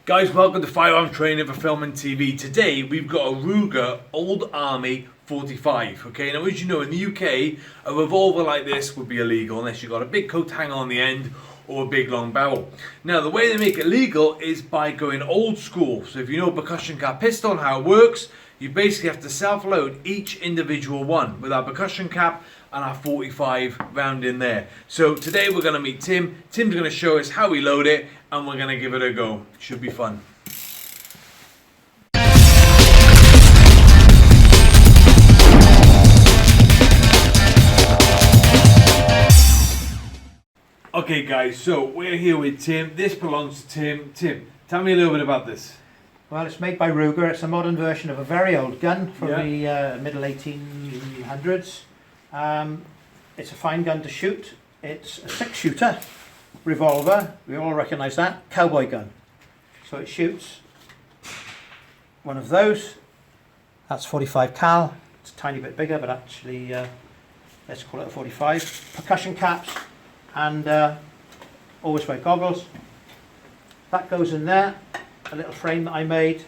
Guys, welcome to Firearm Training for Film and TV. Today we've got a Ruger Old Army 45. Okay, now as you know, in the UK, a revolver like this would be illegal unless you've got a big coat hanger on the end or a big long barrel. Now the way they make it legal is by going old school. So if you know percussion cap pistol and how it works, you basically have to self-load each individual one with our percussion cap and our 45 round in there. So today we're going to meet Tim. Tim's going to show us how we load it and we're going to give it a go. Should be fun. Okay guys, so we're here with Tim. This belongs to Tim. Tim, tell me a little bit about this. Well, it's made by Ruger. It's a modern version of a very old gun from the middle 1800s. It's a fine gun to shoot. It's a 6-shooter revolver. We all recognise that. Cowboy gun. So it shoots one of those. That's 45 cal. It's a tiny bit bigger, but actually let's call it a 45. Percussion caps and always wear goggles. That goes in there. A little frame that I made,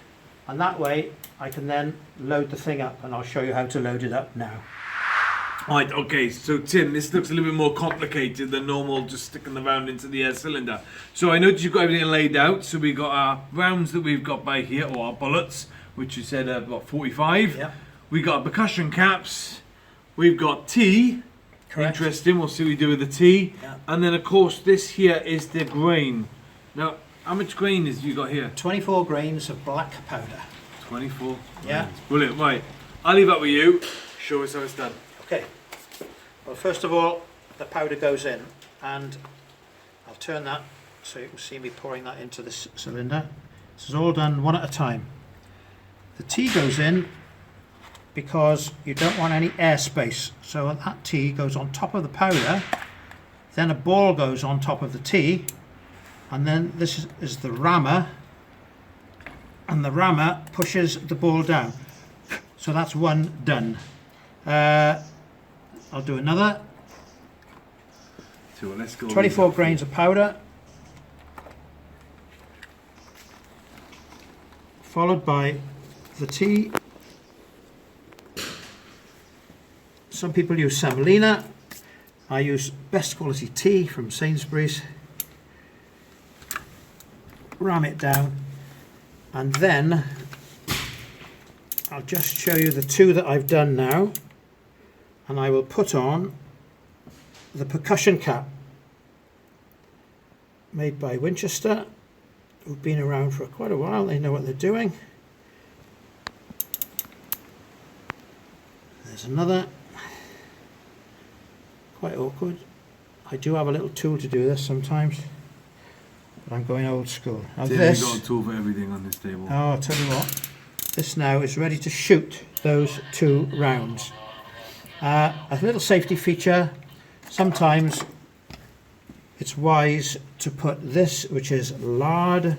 and that way I can then load the thing up, and I'll show you how to load it up now. Right, okay, so Tim, this looks a little bit more complicated than normal, just sticking the round into the air cylinder. So I noticed you've got everything laid out. So we've got our rounds that we've got by here, or our bullets, which you said are about 45. Yeah. We've got our percussion caps. We've got tea. Correct. Interesting, we'll see what we do with the tea. Yeah. And then of course this here is the grain. Now, how much grain have you got here? 24 grains of black powder. 24. Yeah. Grains. Brilliant. Right. I'll leave that with you. Show us how it's done. Okay. Well, first of all, the powder goes in, and I'll turn that so you can see me pouring that into this cylinder. This is all done one at a time. The tea goes in because you don't want any airspace. So that tea goes on top of the powder, then a ball goes on top of the tea, and then this is the rammer, and the rammer pushes the ball down. So that's one done. I'll do another. So let's go. 24 grains of powder, followed by the tea. Some people use semolina. I use best quality tea from Sainsbury's. Ram it down, and then I'll just show you the two that I've done now, and I will put on the percussion cap made by Winchester, who've been around for quite a while. They know what they're doing. There's another. Quite awkward. I do have a little tool to do this sometimes, but I'm going old school. Now You've got a tool for everything on this table. Oh, I'll tell you what. This now is ready to shoot those two rounds. A little safety feature. Sometimes it's wise to put this, which is lard.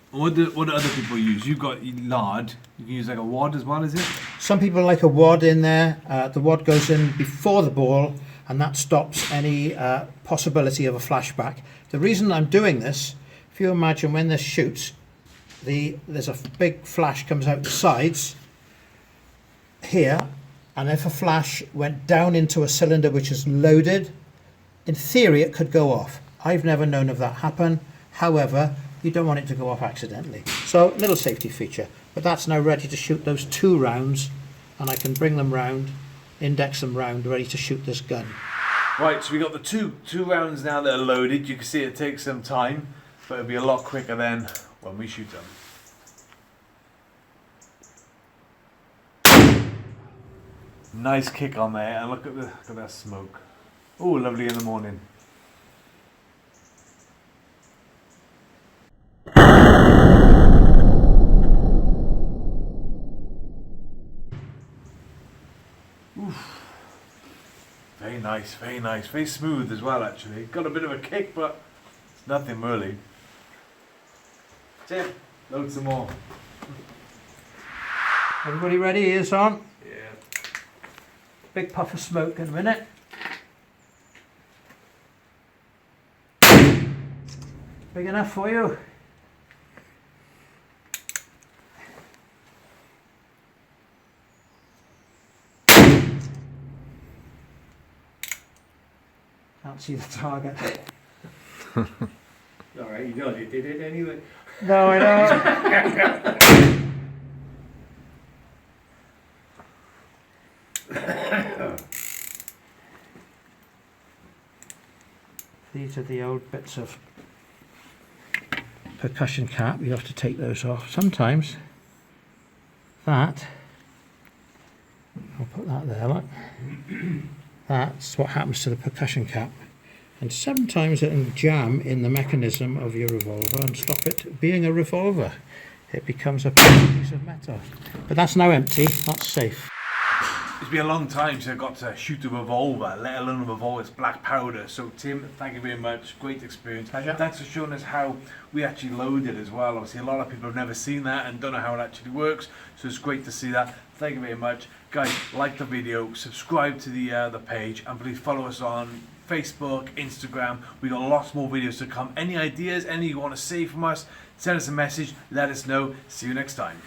What do other people use? You've got lard. You can use like a wad as well, is it? Some people like a wad in there. The wad goes in before the ball, and that stops any possibility of a flashback. The reason I'm doing this, if you imagine when this shoots, there's a big flash comes out the sides here, and if a flash went down into a cylinder which is loaded, in theory it could go off. I've never known of that happen. However, you don't want it to go off accidentally. So, little safety feature. But that's now ready to shoot those two rounds, and I can bring them round, index them round, ready to shoot this gun. Right, so we got the two rounds now that are loaded. You can see it takes some time, but it'll be a lot quicker then when we shoot them. Nice kick on there, and look at that smoke. Oh, lovely in the morning. Oof. Very nice, very nice, very smooth as well actually. Got a bit of a kick, but it's nothing really. Tim, load some more. Everybody ready? Ears on? Yeah. Big puff of smoke in a minute. Big enough for you? Can't see the target. Alright, you know, you did it anyway. No, I know. These are the old bits of percussion cap. You have to take those off. Sometimes that, I'll put that there, look. That's what happens to the percussion cap. And sometimes it can jam in the mechanism of your revolver and stop it being a revolver. It becomes a piece of metal. But that's now empty, that's safe. It's been a long time since I got to shoot a revolver, let alone a revolver. It's black powder. So Tim, thank you very much. Great experience. Pleasure. Thanks for showing us how we actually load it as well. Obviously a lot of people have never seen that and don't know how it actually works. So it's great to see that. Thank you very much. Guys, like the video, subscribe to the page, and please follow us on Facebook, Instagram. We got lots more videos to come. Any ideas, any you want to say from us, send us a message, let us know. See you next time.